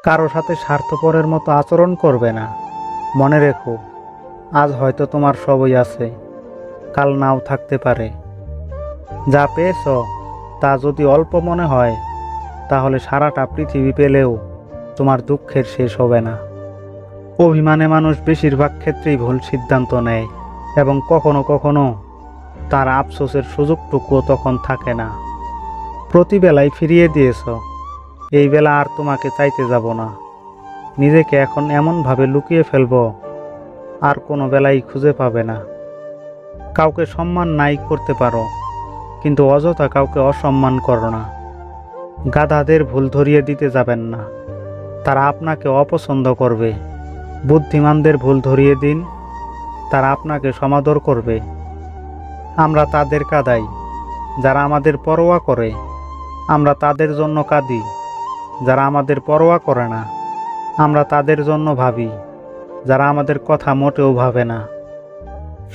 কারো সাথে স্বার্থপরের মতো আচরণ করবে না। মনে রেখো, আজ হয়তো তোমার সবই আছে, কাল নাও থাকতে পারে। যা পেয়েছ তা যদি অল্প মনে হয়, তাহলে সারাটা পৃথিবী পেলেও তোমার দুঃখের শেষ হবে না। অভিমানে মানুষ বেশিরভাগ ক্ষেত্রেই ভুল সিদ্ধান্ত নেয় এবং কখনো কখনো তার আফসোসের সুযোগটুকুও তখন থাকে না। প্রতি বেলায় ফিরিয়ে দিয়েছ, এই বেলা আর তোমাকে চাইতে যাব না। নিজেকে এখন এমনভাবে লুকিয়ে ফেলব, আর কোনো বেলায় খুঁজে পাবে না। কাউকে সম্মান নাই করতে পারো, কিন্তু অযথা কাউকে অসম্মান করো না। গাধাদের ভুল ধরিয়ে দিতে যাবেন না, তারা আপনাকে অপছন্দ করবে। বুদ্ধিমানদের ভুল ধরিয়ে দিন, তারা আপনাকে সমাদর করবে। আমরা তাদের কাঁদাই যারা আমাদের পরোয়া করে, আমরা তাদের জন্য কাঁদি যারা আমাদের পরোয়া করে না। আমরা তাদের জন্য ভাবি যারা আমাদের কথা মোটেও ভাবে না।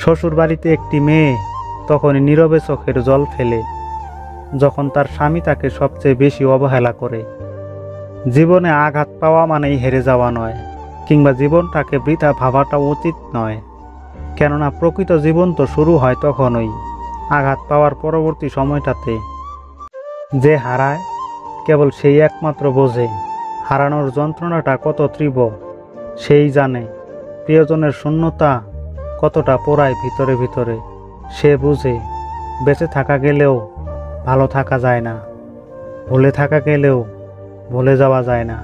শ্বশুরবাড়িতে একটি মেয়ে তখনই নীরবে চোখের জল ফেলে যখন তার স্বামী তাকে সবচেয়ে বেশি অবহেলা করে। জীবনে আঘাত পাওয়া মানেই হেরে যাওয়া নয়, কিংবা জীবনটাকে বৃথা ভাবাটা উচিত নয়। কেননা প্রকৃত জীবন তো শুরু হয় তখনই, আঘাত পাওয়ার পরবর্তী সময়টাতে। যে হারায় কেবল সেই একমাত্র বোঝে হারানোর যন্ত্রণাটা কত তীব্র। সেই জানে প্রিয়জনের শূন্যতা কতটা পোড়ায় ভিতরে ভিতরে। সে বুঝে বেঁচে থাকা গেলেও ভালো থাকা যায় না, ভুলে থাকা গেলেও ভুলে যাওয়া যায় না।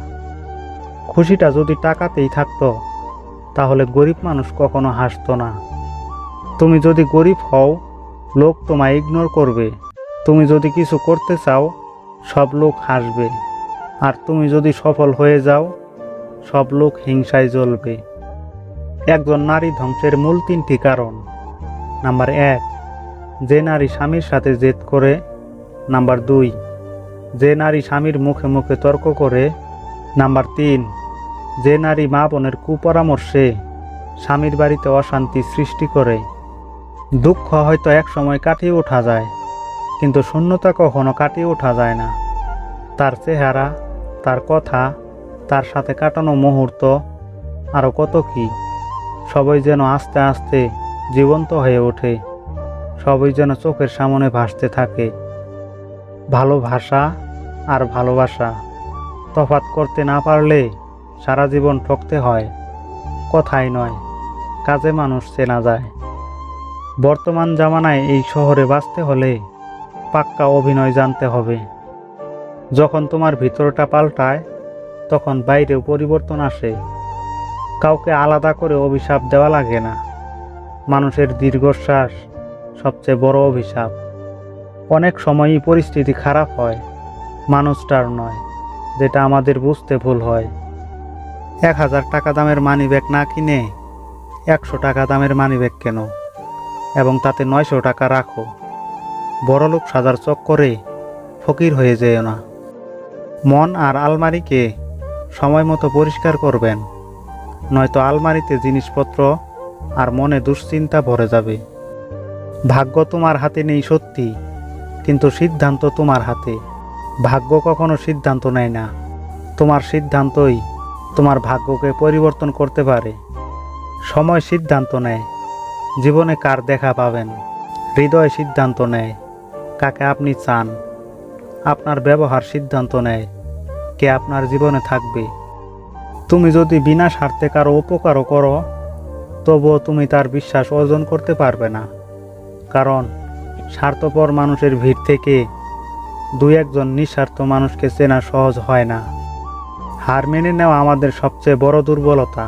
খুশিটা যদি টাকাতেই থাকতো, তাহলে গরিব মানুষ কখনো হাসতো না। তুমি যদি গরিব হও, লোক তোমায় ইগনোর করবে। তুমি যদি কিছু করতে চাও, সব লোক হাসবে। আর তুমি যদি সফল হয়ে যাও, সব লোক হিংসায় জ্বলবে। একজন নারী ধ্বংসের মূল 3টি কারণ। নাম্বার 1, যে নারী স্বামীর সাথে জেদ করে। নাম্বার 2, যে নারী স্বামীর মুখে মুখে তর্ক করে। নাম্বার 3, যে নারী মা বোনের কুপরামর্শে স্বামীর বাড়িতে অশান্তি সৃষ্টি করে। দুঃখ হয়তো এক সময় কাটিয়ে ওঠা যায়, কিন্তু শূন্যতা কখনো কাটিয়ে ওঠা যায় না। তার চেহারা, তার কথা, তার সাথে কাটানো মুহূর্ত, আরও কত কি, সবই যেন আস্তে আস্তে জীবন্ত হয়ে ওঠে। সবই যেন চোখের সামনে ভাসতে থাকে। ভালোবাসা আর ভালোবাসা তফাৎ করতে না পারলে সারা জীবন ঠকতে হয়। কথাই নয়, কাজে মানুষ চেনা যায়। বর্তমান জামানায় এই শহরে বাঁচতে হলে পাক্কা অভিনয় জানতে হবে। যখন তোমার ভিতরটা পাল্টায়, তখন বাইরেও পরিবর্তন আসে। কাউকে আলাদা করে অভিশাপ দেওয়া লাগে না। মানুষের দীর্ঘশ্বাস সবচেয়ে বড় অভিশাপ। অনেক সময়ই পরিস্থিতি খারাপ হয়, মানুষটার নয়, যেটা আমাদের বুঝতে ভুল হয়। 1000 টাকা দামের মানিব্যাগ না কিনে 100 টাকা দামের মানিব্যাগ কেন, এবং তাতে 900 টাকা রাখো। বড়লোক সাজার চক্করে ফকির হয়ে যেও না। মন আর আলমারিকে সময় মতো পরিষ্কার করবেন, নয়তো আলমারিতে জিনিসপত্র আর মনে দুশ্চিন্তা ভরে যাবে। ভাগ্য তোমার হাতে নেই সত্যি, কিন্তু সিদ্ধান্ত তোমার হাতে। ভাগ্য কখনো সিদ্ধান্ত নেয় না, তোমার সিদ্ধান্তই তোমার ভাগ্যকে পরিবর্তন করতে পারে। সময় সিদ্ধান্ত নেয় জীবনে কার দেখা পাবেন। হৃদয় সিদ্ধান্ত নেয় কাকে আপনি চান। আপনার ব্যবহার সিদ্ধান্ত নেয় কে আপনার জীবনে থাকবে। তুমি যদি বিনা স্বার্থে কারো উপকারও করো, তবুও তুমি তার বিশ্বাস অর্জন করতে পারবে না। কারণ স্বার্থপর মানুষের ভিড় থেকে 2-1 নিঃস্বার্থ মানুষকে চেনা সহজ হয় না। হার মেনে নেওয়া আমাদের সবচেয়ে বড় দুর্বলতা।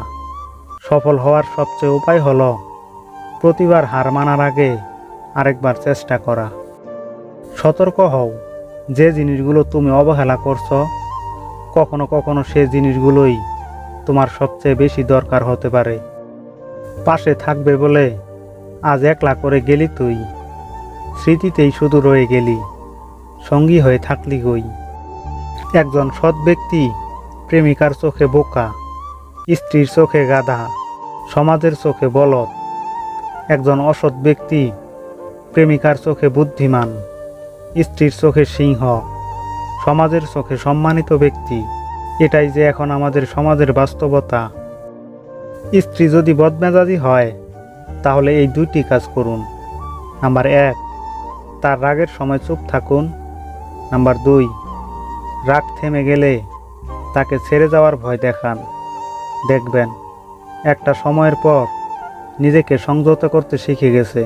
সফল হওয়ার সবচেয়ে উপায় হলো প্রতিবার হার মানার আগে আরেকবার চেষ্টা করা। সতর্ক হও, যে জিনিসগুলো তুমি অবহেলা করছো, কখনো কখনো সে জিনিসগুলোই তোমার সবচেয়ে বেশি দরকার হতে পারে। পাশে থাকবে বলে আজ একলা করে গেলি তুই, স্মৃতিতেই শুধু রয়ে গেলি, সঙ্গী হয়ে থাকলি কই। একজন সৎ ব্যক্তি প্রেমিকার চোখে বোকা, স্ত্রীর চোখে গাধা, সমাজের চোখে বলদ। একজন অসৎ ব্যক্তি প্রেমিকার চোখে বুদ্ধিমান, স্ত্রীর চোখে সিংহ, সমাজের চোখে সম্মানিত ব্যক্তি। এটাই যে এখন আমাদের সমাজের বাস্তবতা। স্ত্রী যদি বদমেজাজি হয় তাহলে এই দুইটি কাজ করুন। নাম্বার 1, তার রাগের সময় চুপ থাকুন। নাম্বার 2, রাগ থেমে গেলে তাকে ছেড়ে যাওয়ার ভয় দেখান। দেখবেন একটা সময়ের পর নিজেকে সংযত করতে শিখে গেছে।